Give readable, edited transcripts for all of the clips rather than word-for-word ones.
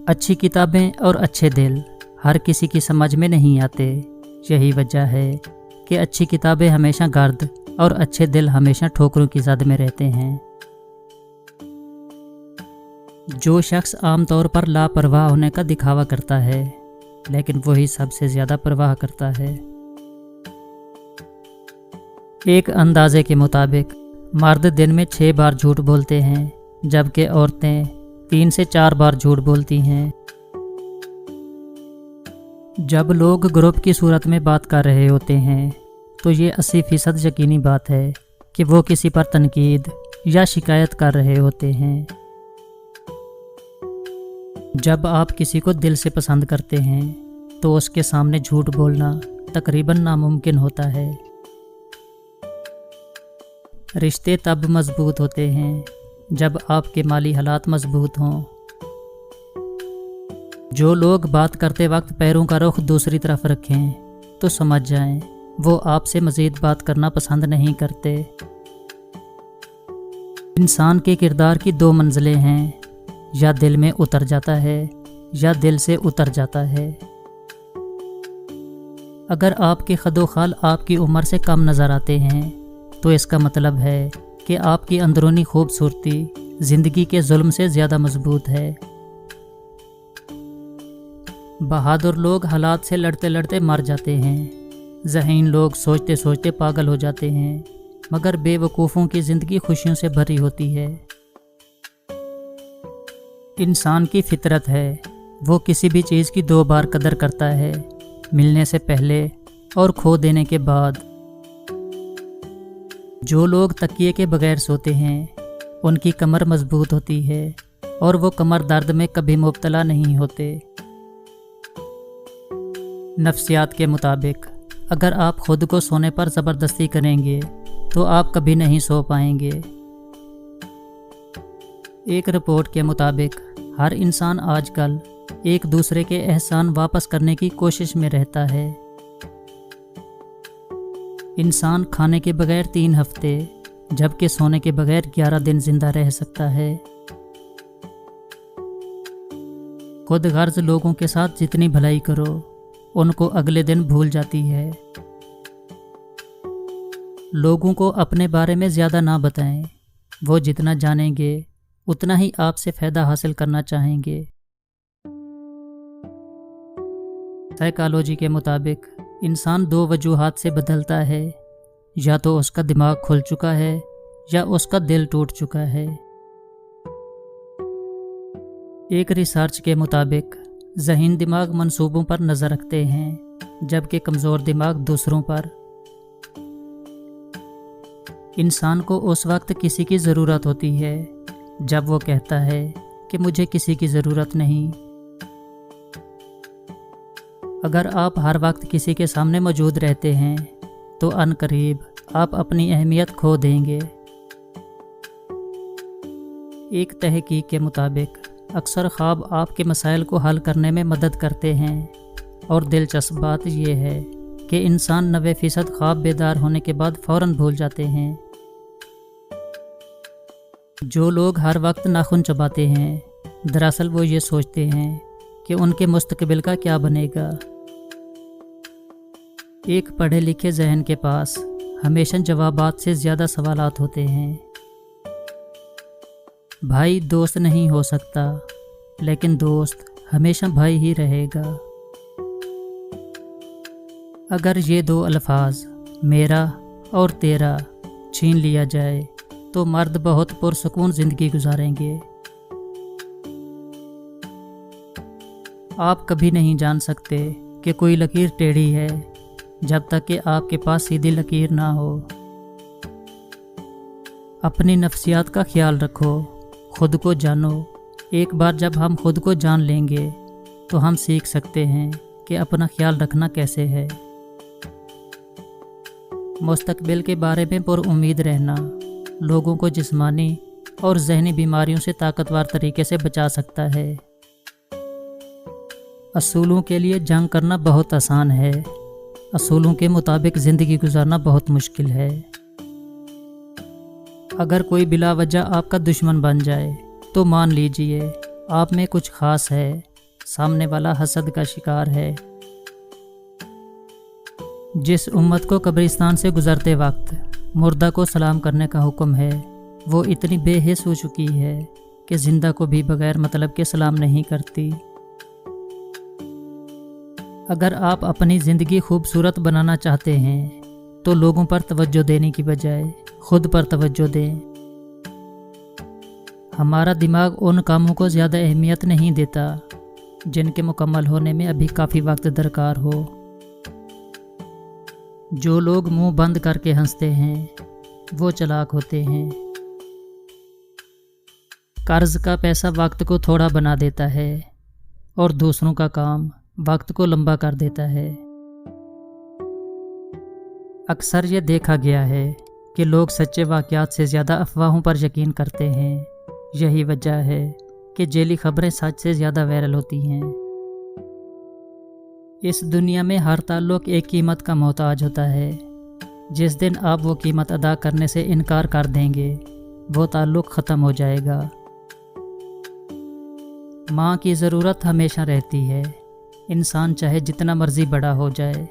अच्छी किताबें और अच्छे दिल हर किसी की समझ में नहीं आते। यही वजह है कि अच्छी किताबें हमेशा गर्द और अच्छे दिल हमेशा ठोकरों की जद में रहते हैं। जो शख्स आमतौर पर लापरवाह होने का दिखावा करता है, लेकिन वही सबसे ज़्यादा परवाह करता है। एक अंदाजे के मुताबिक मर्द दिन में 6 बार झूठ बोलते हैं, जबकि औरतें 3 से 4 बार झूठ बोलती हैं। जब लोग ग्रुप की सूरत में बात कर रहे होते हैं तो ये 80% यकीनी बात है कि वो किसी पर तनकीद या शिकायत कर रहे होते हैं। जब आप किसी को दिल से पसंद करते हैं तो उसके सामने झूठ बोलना तकरीबन नामुमकिन होता है। रिश्ते तब मजबूत होते हैं जब आपके माली हालात मजबूत हों। जो लोग बात करते वक्त पैरों का रुख दूसरी तरफ रखें तो समझ जाएं वो आपसे मज़ीद बात करना पसंद नहीं करते। इंसान के किरदार की 2 मंजिलें हैं, या दिल में उतर जाता है या दिल से उतर जाता है। अगर आपके खदोखाल आपकी उम्र से कम नज़र आते हैं तो इसका मतलब है कि आपकी अंदरूनी खूबसूरती ज़िंदगी के जुल्म से ज़्यादा मजबूत है। बहादुर लोग हालात से लड़ते लड़ते मर जाते हैं। ज़हीन लोग सोचते सोचते पागल हो जाते हैं, मगर बेवकूफ़ों की ज़िंदगी खुशियों से भरी होती है। इंसान की फितरत है, वो किसी भी चीज़ की 2 बार कदर करता है, मिलने से पहले और खो देने के बाद। जो लोग तकिए के बगैर सोते हैं उनकी कमर मजबूत होती है और वो कमर दर्द में कभी मुब्तला नहीं होते। नफ्सियात के मुताबिक अगर आप खुद को सोने पर ज़बरदस्ती करेंगे तो आप कभी नहीं सो पाएंगे। एक रिपोर्ट के मुताबिक हर इंसान आजकल एक दूसरे के एहसान वापस करने की कोशिश में रहता है। इंसान खाने के बगैर 3 हफ्ते जबकि सोने के बगैर 11 दिन जिंदा रह सकता है। खुद गर्ज लोगों के साथ जितनी भलाई करो उनको अगले दिन भूल जाती है। लोगों को अपने बारे में ज़्यादा ना बताएं, वो जितना जानेंगे उतना ही आपसे फ़ायदा हासिल करना चाहेंगे। साइकोलॉजी के मुताबिक इंसान 2 वजूहात से बदलता है, या तो उसका दिमाग खुल चुका है या उसका दिल टूट चुका है। एक रिसर्च के मुताबिक ज़हीन दिमाग मंसूबों पर नज़र रखते हैं, जबकि कमज़ोर दिमाग दूसरों पर। इंसान को उस वक्त किसी की ज़रूरत होती है जब वो कहता है कि मुझे किसी की ज़रूरत नहीं। अगर आप हर वक्त किसी के सामने मौजूद रहते हैं तो अनकरीब आप अपनी अहमियत खो देंगे। एक तहकीक के मुताबिक अक्सर ख्वाब आपके मसाइल को हल करने में मदद करते हैं, और दिलचस्प बात यह है कि इंसान 90% ख्वाब बेदार होने के बाद फ़ौरन भूल जाते हैं। जो लोग हर वक्त नाखून चबाते हैं, दरअसल वो ये सोचते हैं कि उनके मुस्तकबिल का क्या बनेगा। एक पढ़े लिखे ज़हन के पास हमेशा जवाबात से ज़्यादा सवालात होते हैं। भाई दोस्त नहीं हो सकता, लेकिन दोस्त हमेशा भाई ही रहेगा। अगर ये 2 अल्फाज मेरा और तेरा छीन लिया जाए तो मर्द बहुत पुरसुकून ज़िंदगी गुजारेंगे। आप कभी नहीं जान सकते कि कोई लकीर टेढ़ी है जब तक कि आपके पास सीधी लकीर ना हो। अपनी नफ्सियात का ख्याल रखो, खुद को जानो। एक बार जब हम खुद को जान लेंगे तो हम सीख सकते हैं कि अपना ख्याल रखना कैसे है। मुस्तकबिल के बारे में पुरउम्मीद रहना लोगों को जिस्मानी और ज़हनी बीमारियों से ताकतवर तरीके से बचा सकता है। असूलों के लिए जंग करना बहुत आसान है, असूलों के मुताबिक ज़िंदगी गुजारना बहुत मुश्किल है। अगर कोई बिला वजह आपका दुश्मन बन जाए तो मान लीजिए आप में कुछ ख़ास है سامنے والا حسد کا شکار ہے۔ جس امت کو قبرستان سے گزرتے وقت مردہ کو سلام کرنے کا حکم ہے، وہ اتنی بے حس ہو چکی ہے کہ زندہ کو بھی بغیر مطلب کے سلام نہیں کرتی۔ اگر آپ اپنی زندگی خوبصورت بنانا چاہتے ہیں تو لوگوں پر توجہ دینے کی بجائے خود پر توجہ دیں۔ ہمارا دماغ ان کاموں کو زیادہ اہمیت نہیں دیتا جن کے مکمل ہونے میں ابھی کافی وقت درکار ہو۔ جو لوگ منہ بند کر کے ہنستے ہیں وہ چالاک ہوتے ہیں۔ قرض کا پیسہ وقت کو تھوڑا بنا دیتا ہے اور دوسروں کا کام وقت کو لمبا کر دیتا ہے۔ اکثر یہ دیکھا گیا ہے کہ لوگ سچے واقعات سے زیادہ افواہوں پر یقین کرتے ہیں۔ یہی وجہ ہے کہ ذیلی خبریں سچ سے زیادہ وائرل ہوتی ہیں۔ اس دنیا میں ہر تعلق ایک قیمت کا محتاج ہوتا ہے۔ جس دن آپ وہ قیمت ادا کرنے سے انکار کر دیں گے وہ تعلق ختم ہو جائے گا۔ ماں کی ضرورت ہمیشہ رہتی ہے، انسان چاہے جتنا مرضی بڑا ہو جائے۔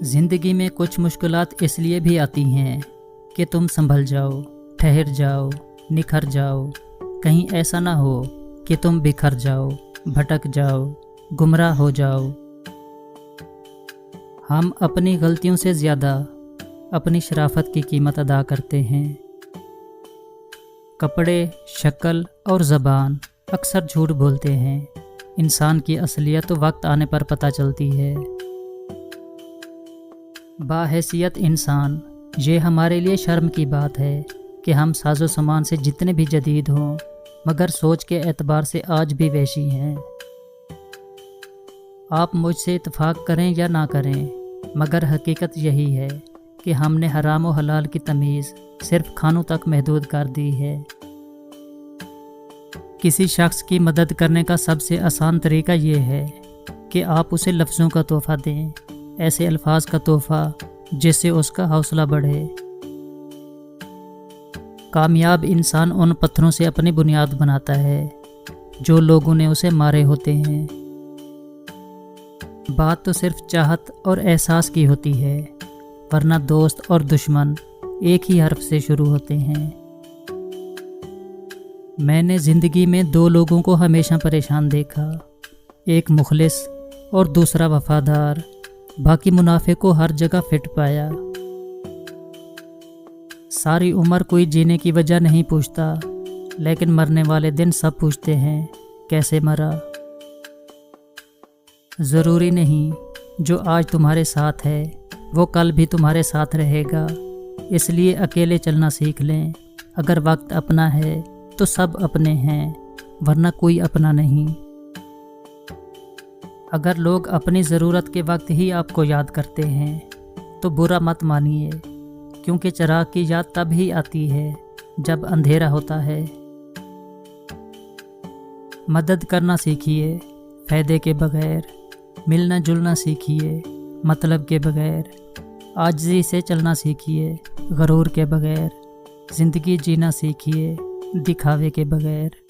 زندگی میں کچھ مشکلات اس لیے بھی آتی ہیں کہ تم سنبھل جاؤ، ٹھہر جاؤ، نکھر جاؤ۔ کہیں ایسا نہ ہو کہ تم بکھر جاؤ، بھٹک جاؤ، گمراہ ہو جاؤ۔ ہم اپنی غلطیوں سے زیادہ اپنی شرافت کی قیمت ادا کرتے ہیں۔ کپڑے، شکل اور زبان اکثر جھوٹ بولتے ہیں۔ انسان کی اصلیت وقت آنے پر پتہ چلتی ہے۔ باحیثیت انسان، یہ ہمارے لیے شرم کی بات ہے کہ ہم ساز و سامان سے جتنے بھی جدید ہوں مگر سوچ کے اعتبار سے آج بھی وحشی ہیں۔ آپ مجھ سے اتفاق کریں یا نہ کریں مگر حقیقت یہی ہے کہ ہم نے حرام و حلال کی تمیز صرف کھانوں تک محدود کر دی ہے۔ کسی شخص کی مدد کرنے کا سب سے آسان طریقہ یہ ہے کہ آپ اسے لفظوں کا تحفہ دیں، ایسے الفاظ کا تحفہ جس سے اس کا حوصلہ بڑھے۔ کامیاب انسان ان پتھروں سے اپنی بنیاد بناتا ہے جو لوگوں نے اسے مارے ہوتے ہیں۔ بات تو صرف چاہت اور احساس کی ہوتی ہے، ورنہ دوست اور دشمن ایک ہی حرف سے شروع ہوتے ہیں۔ میں نے زندگی میں دو لوگوں کو ہمیشہ پریشان دیکھا، ایک مخلص اور دوسرا وفادار۔ باقی منافع کو ہر جگہ فٹ پایا۔ ساری عمر کوئی جینے کی وجہ نہیں پوچھتا، لیکن مرنے والے دن سب پوچھتے ہیں کیسے مرا۔ ضروری نہیں جو آج تمہارے ساتھ ہے وہ کل بھی تمہارے ساتھ رہے گا، اس لیے اکیلے چلنا سیکھ لیں۔ اگر وقت اپنا ہے تو سب اپنے ہیں، ورنہ کوئی اپنا نہیں۔ اگر لوگ اپنی ضرورت کے وقت ہی آپ کو یاد کرتے ہیں تو برا مت مانیے، کیونکہ چراغ کی یاد تب ہی آتی ہے جب اندھیرا ہوتا ہے۔ مدد کرنا سیکھیے فائدے کے بغیر، ملنا جلنا سیکھیے مطلب کے بغیر، عاجزی سے چلنا سیکھیے غرور کے بغیر، زندگی جینا سیکھیے دکھاوے کے بغیر۔